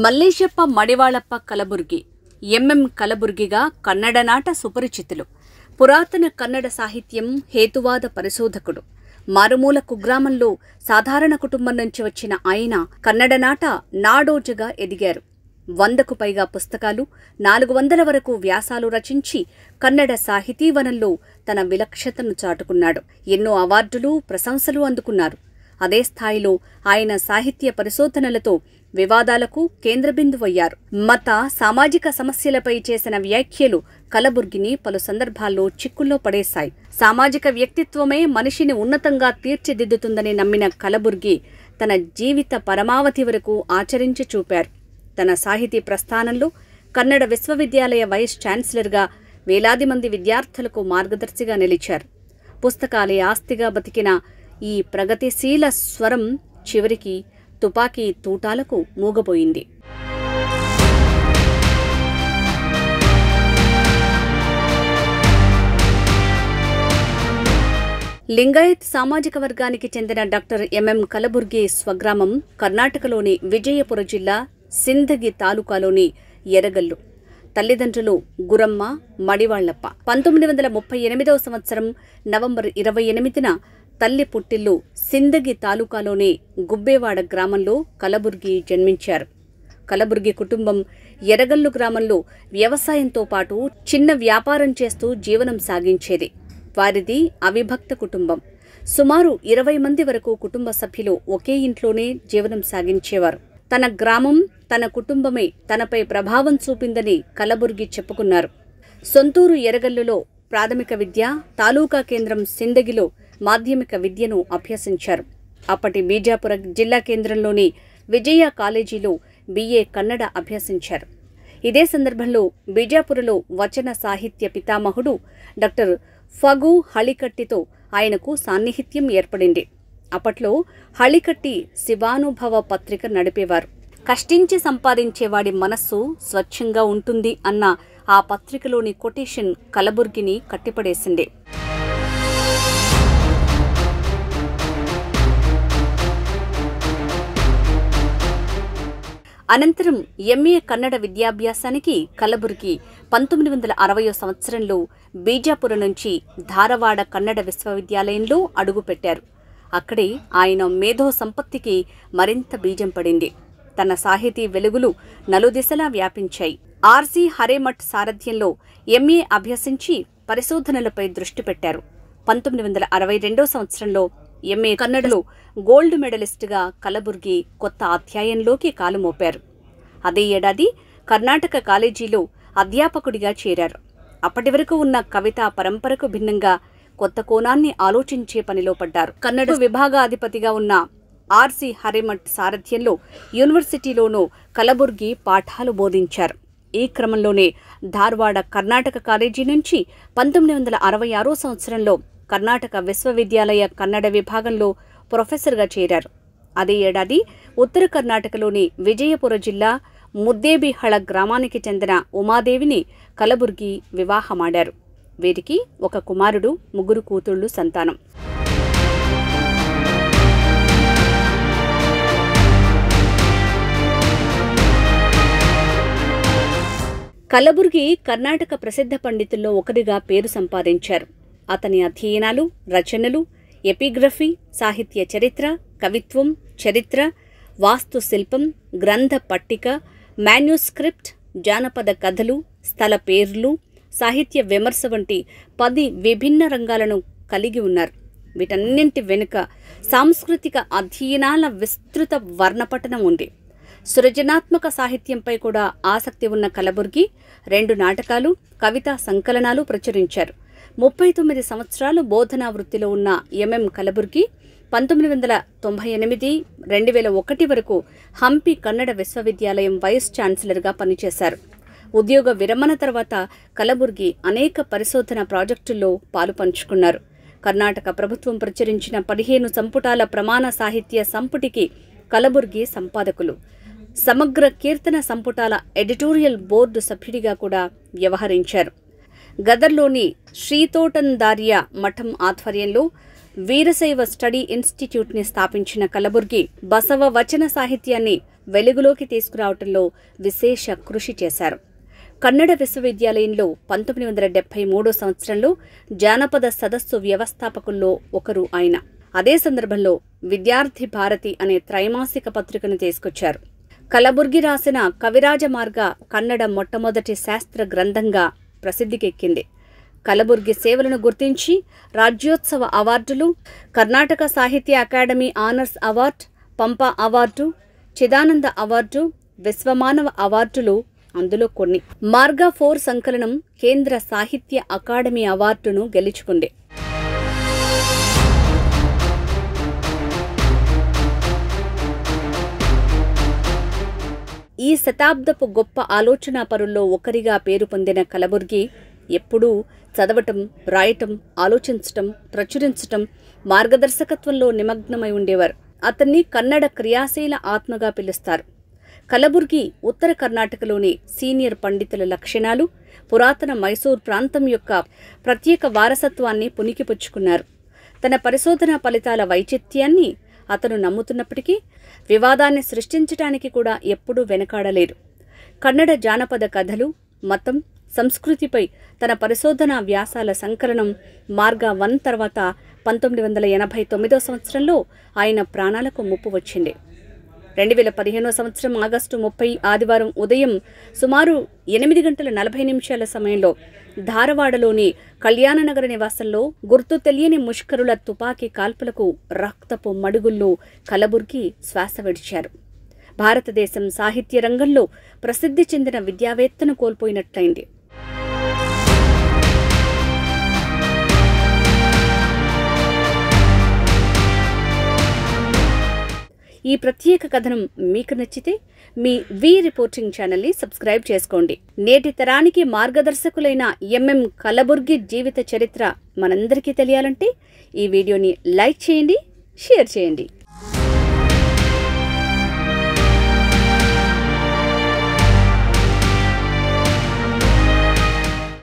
మల్లేశప్ప మడివాళప్ప కಲಬುರ್ಗಿ MM ಕಲಬುರ್ಗಿగా Kannada నాట సుపరిచితులు. పురాతన కన్నడ సాహిత్యం హేతువాద పరిశోధకుడు. మారుమూల కుగ్రామంలో సాధారణ కుటుంబం నుంచి వచ్చిన ఆయన కన్నడ నాట నాడోజగా ఎదిగారు. 100కు పైగా పుస్తకాలు, 400 వరకు వ్యాసాలు రచించి కన్నడ సాహితీవనంలో తన విలక్షణతను చాటుకున్నాడు. ఎన్నో అవార్డులు, ప్రశంసలు అందుకున్నారు. అదే స్థాయిలో ఆయన సాహిత్య పరిశోధనలతో వివాదాలకు కేంద్రబిందువయ్యారు. మత, సామాజిక సమస్యలపై చేసిన వ్యాఖ్యలు కలబుర్గిని పలు సందర్భాల్లో చిక్కుల్లో పడేశాయి. సామాజిక వ్యక్తిత్వమే మనిషిని ఉన్నతంగా తీర్చిదిద్దుతుందని నమ్మిన కలబుర్గి తన జీవిత పరమావధి వరకు ఆచరించి చూపారు. తన సాహితీ ప్రస్థానంలో కన్నడ విశ్వవిద్యాలయ వైస్ ఛాన్సలర్గా వేలాది మంది విద్యార్థులకు మార్గదర్శిగా నిలిచారు. పుస్తకాలే ఆస్తిగా బతికిన ఈ ప్రగతిశీల స్వరం చివరికి తుపాకీ తూటాలకు మూగబోయింది. లింగాయత్ సామాజిక వర్గానికి చెందిన డాక్టర్ ఎంఎం కలబుర్గి స్వగ్రామం కర్ణాటకలోని విజయపుర జిల్లా సిందగి తాలూకాలోని ఎరగల్లు. తల్లిదండ్రులు గురమ్మ, మడివాళ్లప్ప. 1938వ సంవత్సరం నవంబర్ 28న తల్లి పుట్టిల్లు సిందగి తాలూకాలోని గుబ్బేవాడ గ్రామంలో కలబుర్గి జన్మించారు. కలబుర్గి కుటుంబం ఎరగల్లు గ్రామంలో వ్యవసాయంతో పాటు చిన్న వ్యాపారం చేస్తూ జీవనం సాగించేది. వారిది అవిభక్త కుటుంబం. సుమారు 20 మంది వరకు కుటుంబ సభ్యులు ఒకే ఇంట్లోనే జీవనం సాగించేవారు. తన గ్రామం, తన కుటుంబమే తనపై ప్రభావం చూపిందని కలబుర్గి చెప్పుకున్నారు. సొంతూరు ఎరగల్లులో ప్రాథమిక విద్య, తాలూకా కేంద్రం సిందగిలో మాధ్యమిక విద్యను అభ్యసించారు. అప్పటి బీజాపుర జిల్లా కేంద్రంలోని విజయ కాలేజీలో BA కన్నడ అభ్యసించారు. ఇదే సందర్భంలో బీజాపురలో వచన సాహిత్య పితామహుడు డాక్టర్ ఫగు హళికట్టితో ఆయనకు సాన్నిహిత్యం ఏర్పడింది. అప్పట్లో హళికట్టి శివానుభవ పత్రిక నడిపేవారు. కష్టించి సంపాదించేవాడి మనస్సు స్వచ్ఛంగా ఉంటుంది అన్న ఆ పత్రికలోని కొటేషన్ కలబుర్గిని కట్టిపడేసింది. అనంతరం MA కన్నడ విద్యాభ్యాసానికి కలబుర్గి 1960వ సంవత్సరంలో బీజాపుర నుంచి ధారవాడ కన్నడ విశ్వవిద్యాలయంలో అడుగుపెట్టారు. అక్కడే ఆయన మేధో సంపత్తికి మరింత బీజం పడింది. తన సాహితీ వెలుగులు నలుదిశలా వ్యాపించాయి. RC హరేమఠ్ సారథ్యంలో MA అభ్యసించి పరిశోధనలపై దృష్టి పెట్టారు. 1962వ సంవత్సరంలో MA కన్నడలో గోల్డ్ మెడలిస్టుగా కలబుర్గి కొత్త అధ్యాయంలోకి కాలు మోపారు. అదే ఏడాది కర్ణాటక కాలేజీలో అధ్యాపకుడిగా చేరారు. అప్పటి వరకు ఉన్న కవితా పరంపరకు భిన్నంగా కొత్త కోణాన్ని ఆలోచించే పనిలో పడ్డారు. కన్నడ విభాగాధిపతిగా ఉన్న RC హరేమఠ్ సారథ్యంలో యూనివర్సిటీలోనూ కలబుర్గి పాఠాలు బోధించారు. ఈ క్రమంలోనే ధార్వాడ కర్ణాటక కాలేజీ నుంచి 1966వ సంవత్సరంలో కర్ణాటక విశ్వవిద్యాలయ కన్నడ విభాగంలో ప్రొఫెసర్గా చేరారు. అదే ఏడాది ఉత్తర కర్ణాటకలోని విజయపుర జిల్లా ముద్దేబిహళ గ్రామానికి చెందిన ఉమాదేవిని కలబుర్గి వివాహమాడారు. వీరికి ఒక కుమారుడు, 3 కూతుళ్లు సంతానం. కలబుర్గి కర్ణాటక ప్రసిద్ధ పండితుల్లో ఒకరిగా పేరు సంపాదించారు. అతని అధ్యయనాలు, రచనలు ఎపిగ్రఫీ, సాహిత్య చరిత్ర, కవిత్వం, చరిత్ర, వాస్తుశిల్పం, గ్రంథ పట్టిక, మాన్యుస్క్రిప్ట్, జానపద కథలు, స్థల పేర్లు, సాహిత్య విమర్శ వంటి 10 విభిన్న రంగాలను కలిగి ఉన్నారు. వీటన్నింటి వెనుక సాంస్కృతిక అధ్యయనాల విస్తృత వర్ణపటనం ఉంది. సృజనాత్మక సాహిత్యంపై కూడా ఆసక్తి ఉన్న కలబుర్గి 2 నాటకాలు, కవితా సంకలనాలు ప్రచురించారు. 39 సంవత్సరాలు బోధనా వృత్తిలో ఉన్న ఎంఎం కలబుర్గి 1998, 2001 వరకు హంపి కన్నడ విశ్వవిద్యాలయం వైస్ ఛాన్సలర్గా పనిచేశారు. ఉద్యోగ విరమణ తర్వాత కలబుర్గి అనేక పరిశోధన ప్రాజెక్టుల్లో పాలుపంచుకున్నారు. కర్ణాటక ప్రభుత్వం ప్రచురించిన 15 సంపుటాల ప్రమాణ సాహిత్య సంపుటికి కలబుర్గి సంపాదకులు. సమగ్ర కీర్తన సంపుటాల ఎడిటోరియల్ బోర్డు సభ్యుడిగా కూడా వ్యవహరించారు. గదర్లోని శ్రీతోటందార్య మఠం ఆధ్వర్యంలో వీరశైవ స్టడీ ఇన్స్టిట్యూట్ని స్థాపించిన కలబుర్గి బసవ వచన సాహిత్యాన్ని వెలుగులోకి తీసుకురావడంలో విశేష కృషి చేశారు. కన్నడ విశ్వవిద్యాలయంలో 1973 సంవత్సరంలో జానపద సదస్సు వ్యవస్థాపకుల్లో ఒకరు ఆయన. అదే సందర్భంలో విద్యార్థి భారతి అనే త్రైమాసిక పత్రికను తీసుకొచ్చారు. కలబుర్గి రాసిన కవిరాజమార్గ కన్నడ మొట్టమొదటి శాస్త్ర గ్రంథంగా ప్రసిద్ధికెక్కింది. కలబుర్గి సేవలను గుర్తించి రాజ్యోత్సవ అవార్డులు, కర్ణాటక సాహిత్య అకాడమీ ఆనర్స్ అవార్డు, పంపా అవార్డు, చిదానంద అవార్డు, విశ్వమానవ అవార్డులు అందులో కొన్ని. మార్గా 4 సంకలనం కేంద్ర సాహిత్య అకాడమీ అవార్డును గెలుచుకుంది. ఈ శతాబ్దపు గొప్ప ఆలోచనాపరుల్లో ఒకరిగా పేరు పొందిన కలబుర్గి ఎప్పుడూ చదవటం, రాయటం, ఆలోచించటం, ప్రచురించటం, మార్గదర్శకత్వంలో నిమగ్నమై ఉండేవారు. అతన్ని కన్నడ క్రియాశీల ఆత్మగా పిలుస్తారు. కలబుర్గి ఉత్తర కర్ణాటకలోని సీనియర్ పండితుల లక్షణాలు, పురాతన మైసూర్ ప్రాంతం యొక్క ప్రత్యేక వారసత్వాన్ని పుణికిపుచ్చుకున్నారు. తన పరిశోధనా ఫలితాల వైచిత్యాన్ని అతను నమ్ముతున్నప్పటికీ వివాదాన్ని సృష్టించడానికి కూడా ఎప్పుడూ వెనకాడలేదు. కన్నడ జానపద కథలు, మతం, సంస్కృతిపై తన పరిశోధనా వ్యాసాల సంకలనం మార్గా 1 తర్వాత 1989 సంవత్సరంలో ఆయన ప్రాణాలకు ముప్పు వచ్చింది. 2015 సంవత్సరం ఆగస్టు 30 ఆదివారం ఉదయం సుమారు 8:40 సమయంలో ధారవాడలోని కళ్యాణనగర నివాసంలో గుర్తు తెలియని ముష్కరుల తుపాకీ కాల్పులకు రక్తపు మడుగుల్లో కలబుర్గి శ్వాస విడిచారు. భారతదేశం సాహిత్య రంగంలో ప్రసిద్ధి చెందిన విద్యావేత్తను కోల్పోయినట్లయింది. ఈ ప్రత్యేక కథనం మీకు నచ్చితే మీ వి రిపోర్టింగ్ ఛానల్ని సబ్స్క్రైబ్ చేసుకోండి. నేటి తరానికి మార్గదర్శకులైన ఎంఎం కలబుర్గి జీవిత చరిత్ర మనందరికీ తెలియాలంటే ఈ వీడియోని లైక్ చేయండి, షేర్ చేయండి.